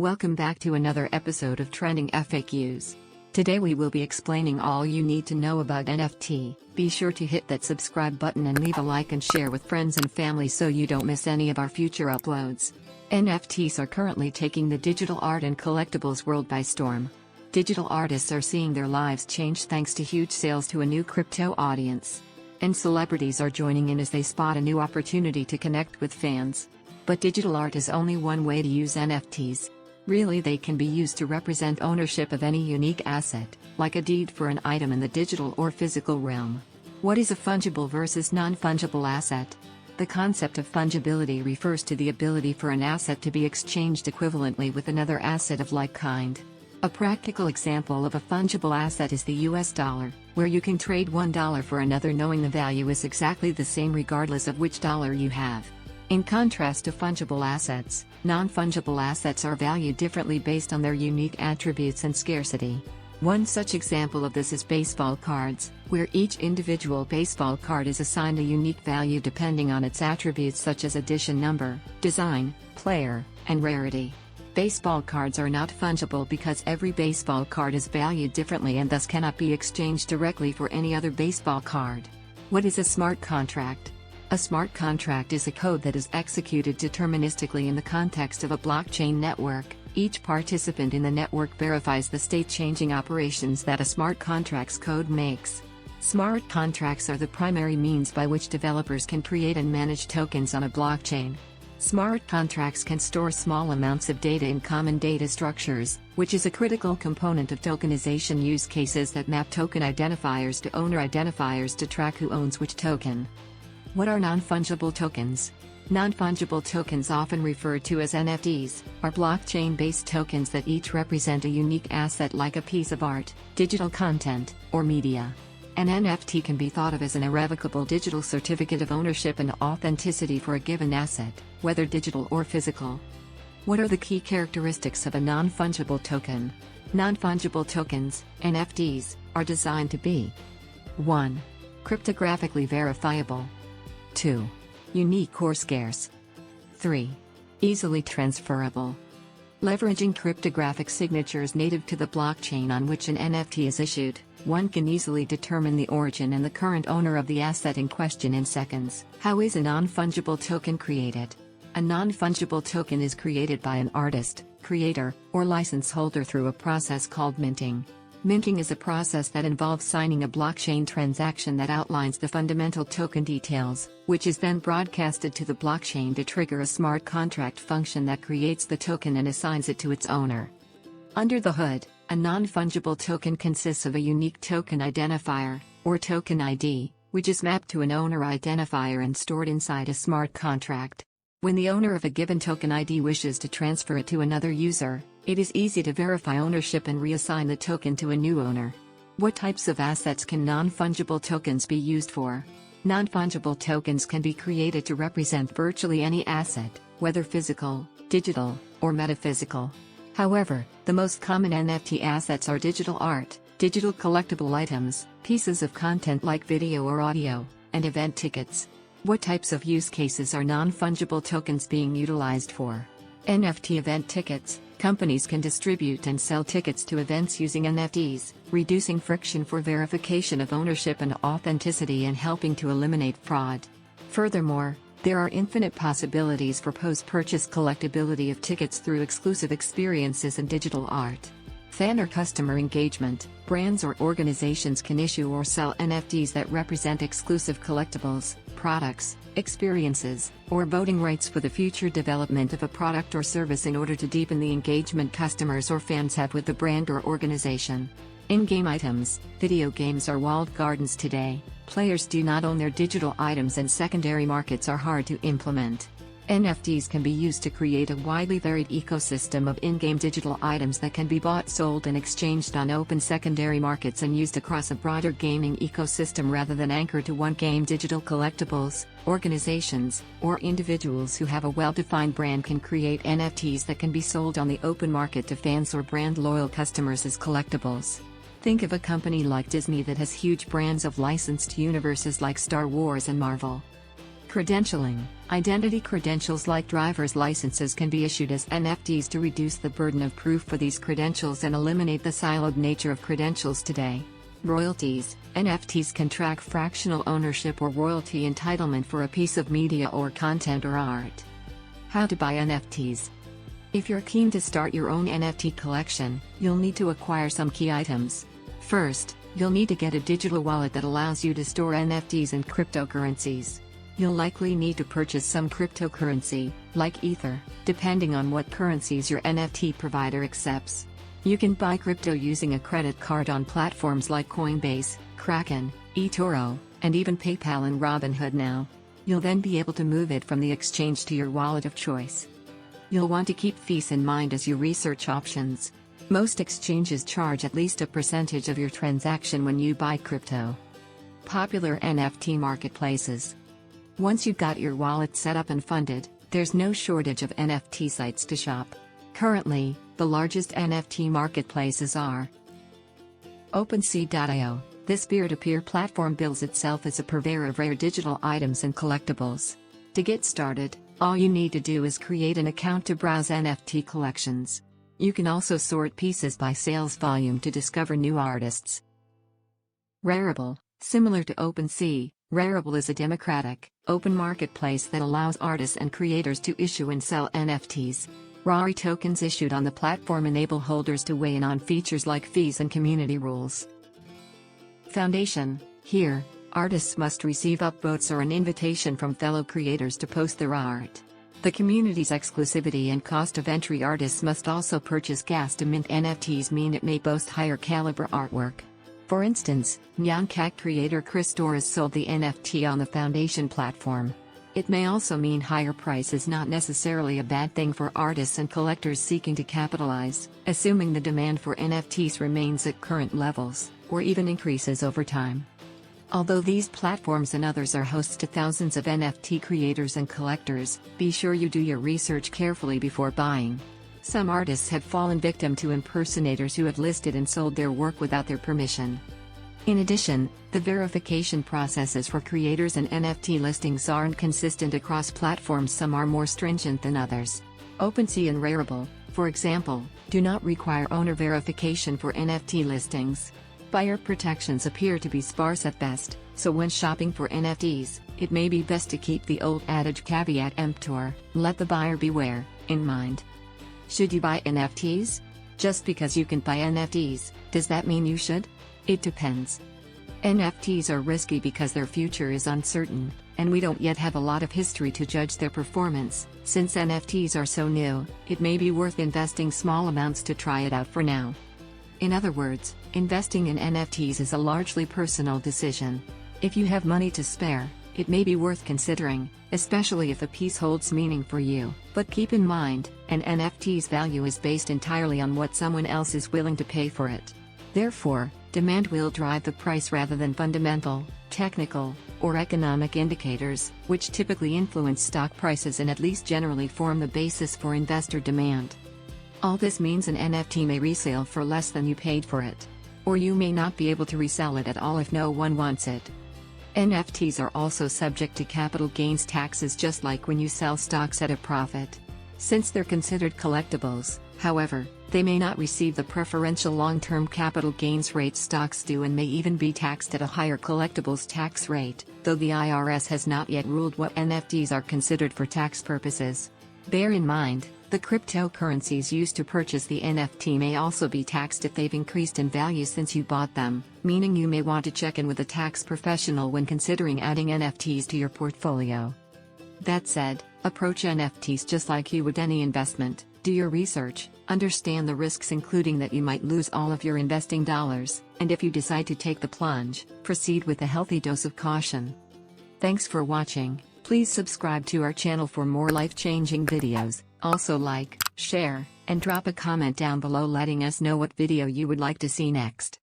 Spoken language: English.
Welcome back to another episode of Trending FAQs. Today we will be explaining all you need to know about NFT. Be sure to hit that subscribe button and leave a like and share with friends and family so you don't miss any of our future uploads. NFTs are currently taking the digital art and collectibles world by storm. Digital artists are seeing their lives change thanks to huge sales to a new crypto audience. And celebrities are joining in as they spot a new opportunity to connect with fans. But digital art is only one way to use NFTs. Really, they can be used to represent ownership of any unique asset, like a deed for an item in the digital or physical realm. What is a fungible versus non-fungible asset? The concept of fungibility refers to the ability for an asset to be exchanged equivalently with another asset of like kind. A practical example of a fungible asset is the US dollar, where you can trade $1 for another knowing the value is exactly the same regardless of which dollar you have. In contrast to fungible assets, non-fungible assets are valued differently based on their unique attributes and scarcity. One such example of this is baseball cards, where each individual baseball card is assigned a unique value depending on its attributes such as edition number, design, player, and rarity. Baseball cards are not fungible because every baseball card is valued differently and thus cannot be exchanged directly for any other baseball card. What is a smart contract? A smart contract is a code that is executed deterministically in the context of a blockchain network. Each participant in the network verifies the state-changing operations that a smart contract's code makes. Smart contracts are the primary means by which developers can create and manage tokens on a blockchain. Smart contracts can store small amounts of data in common data structures, which is a critical component of tokenization use cases that map token identifiers to owner identifiers to track who owns which token. What are non-fungible tokens? Non-fungible tokens, often referred to as NFTs, are blockchain-based tokens that each represent a unique asset like a piece of art, digital content, or media. An NFT can be thought of as an irrevocable digital certificate of ownership and authenticity for a given asset, whether digital or physical. What are the key characteristics of a non-fungible token? Non-fungible tokens, NFTs, are designed to be 1. Cryptographically verifiable. 2. Unique or scarce. 3. Easily transferable. Leveraging cryptographic signatures native to the blockchain on which an NFT is issued, one can easily determine the origin and the current owner of the asset in question in seconds. How is a non-fungible token created? A non-fungible token is created by an artist, creator, or license holder through a process called minting. Minting is a process that involves signing a blockchain transaction that outlines the fundamental token details, which is then broadcasted to the blockchain to trigger a smart contract function that creates the token and assigns it to its owner. Under the hood, a non-fungible token consists of a unique token identifier, or token ID, which is mapped to an owner identifier and stored inside a smart contract. When the owner of a given token ID wishes to transfer it to another user, it is easy to verify ownership and reassign the token to a new owner. What types of assets can non-fungible tokens be used for? Non-fungible tokens can be created to represent virtually any asset, whether physical, digital, or metaphysical. However, the most common NFT assets are digital art, digital collectible items, pieces of content like video or audio, and event tickets. What types of use cases are non-fungible tokens being utilized for? NFT event tickets. Companies can distribute and sell tickets to events using NFTs, reducing friction for verification of ownership and authenticity and helping to eliminate fraud. Furthermore, there are infinite possibilities for post-purchase collectability of tickets through exclusive experiences and digital art. Fan or customer engagement. Brands or organizations can issue or sell NFTs that represent exclusive collectibles, products, experiences, or voting rights for the future development of a product or service in order to deepen the engagement customers or fans have with the brand or organization. In-game items. Video games are walled gardens today. Players do not own their digital items and secondary markets are hard to implement. NFTs can be used to create a widely varied ecosystem of in-game digital items that can be bought, sold, and exchanged on open secondary markets and used across a broader gaming ecosystem rather than anchored to one game. Digital collectibles. Organizations, or individuals who have a well-defined brand can create NFTs that can be sold on the open market to fans or brand-loyal customers as collectibles. Think of a company like Disney that has huge brands of licensed universes like Star Wars and Marvel. Credentialing. Identity credentials like driver's licenses can be issued as NFTs to reduce the burden of proof for these credentials and eliminate the siloed nature of credentials today. Royalties. NFTs can track fractional ownership or royalty entitlement for a piece of media or content or art. How to buy NFTs. If you're keen to start your own NFT collection, you'll need to acquire some key items. First, you'll need to get a digital wallet that allows you to store NFTs and cryptocurrencies. You'll likely need to purchase some cryptocurrency, like Ether, depending on what currencies your NFT provider accepts. You can buy crypto using a credit card on platforms like Coinbase, Kraken, eToro, and even PayPal and Robinhood now. You'll then be able to move it from the exchange to your wallet of choice. You'll want to keep fees in mind as you research options. Most exchanges charge at least a percentage of your transaction when you buy crypto. Popular NFT marketplaces. Once you've got your wallet set up and funded, there's no shortage of NFT sites to shop. Currently, the largest NFT marketplaces are OpenSea.io. This peer-to-peer platform bills itself as a purveyor of rare digital items and collectibles. To get started, all you need to do is create an account to browse NFT collections. You can also sort pieces by sales volume to discover new artists. Rarible. Similar to OpenSea, Rarible is a democratic, open marketplace that allows artists and creators to issue and sell NFTs. Rari tokens issued on the platform enable holders to weigh in on features like fees and community rules. Foundation. Here, artists must receive upvotes or an invitation from fellow creators to post their art. The community's exclusivity and cost of entry. Artists must also purchase gas to mint NFTs, mean it may boast higher caliber artwork. For instance, Nyankak creator Chris Torres sold the NFT on the Foundation platform. It may also mean higher price is not necessarily a bad thing for artists and collectors seeking to capitalize, assuming the demand for NFTs remains at current levels, or even increases over time. Although these platforms and others are hosts to thousands of NFT creators and collectors, be sure you do your research carefully before buying. Some artists have fallen victim to impersonators who have listed and sold their work without their permission. In addition, the verification processes for creators and NFT listings aren't consistent across platforms. Some are more stringent than others. OpenSea and Rarible, for example, do not require owner verification for NFT listings. Buyer protections appear to be sparse at best, so when shopping for NFTs, it may be best to keep the old adage caveat emptor, let the buyer beware, in mind. Should you buy NFTs? Just because you can buy NFTs, does that mean you should? It depends. NFTs are risky because their future is uncertain, and we don't yet have a lot of history to judge their performance. Since NFTs are so new, it may be worth investing small amounts to try it out for now. In other words, investing in NFTs is a largely personal decision. If you have money to spare, it may be worth considering, especially if a piece holds meaning for you. But keep in mind, an NFT's value is based entirely on what someone else is willing to pay for it. Therefore, demand will drive the price rather than fundamental, technical, or economic indicators, which typically influence stock prices and at least generally form the basis for investor demand. All this means an NFT may resale for less than you paid for it. Or you may not be able to resell it at all if no one wants it. NFTs are also subject to capital gains taxes, just like when you sell stocks at a profit. Since they're considered collectibles, however, they may not receive the preferential long-term capital gains rate stocks do and may even be taxed at a higher collectibles tax rate, though the IRS has not yet ruled what NFTs are considered for tax purposes. Bear in mind, the cryptocurrencies used to purchase the NFT may also be taxed if they've increased in value since you bought them, meaning you may want to check in with a tax professional when considering adding NFTs to your portfolio. That said, approach NFTs just like you would any investment. Do your research, understand the risks including that you might lose all of your investing dollars, and if you decide to take the plunge, proceed with a healthy dose of caution. Thanks for watching. Please subscribe to our channel for more life-changing videos. Also like, share, and drop a comment down below letting us know what video you would like to see next.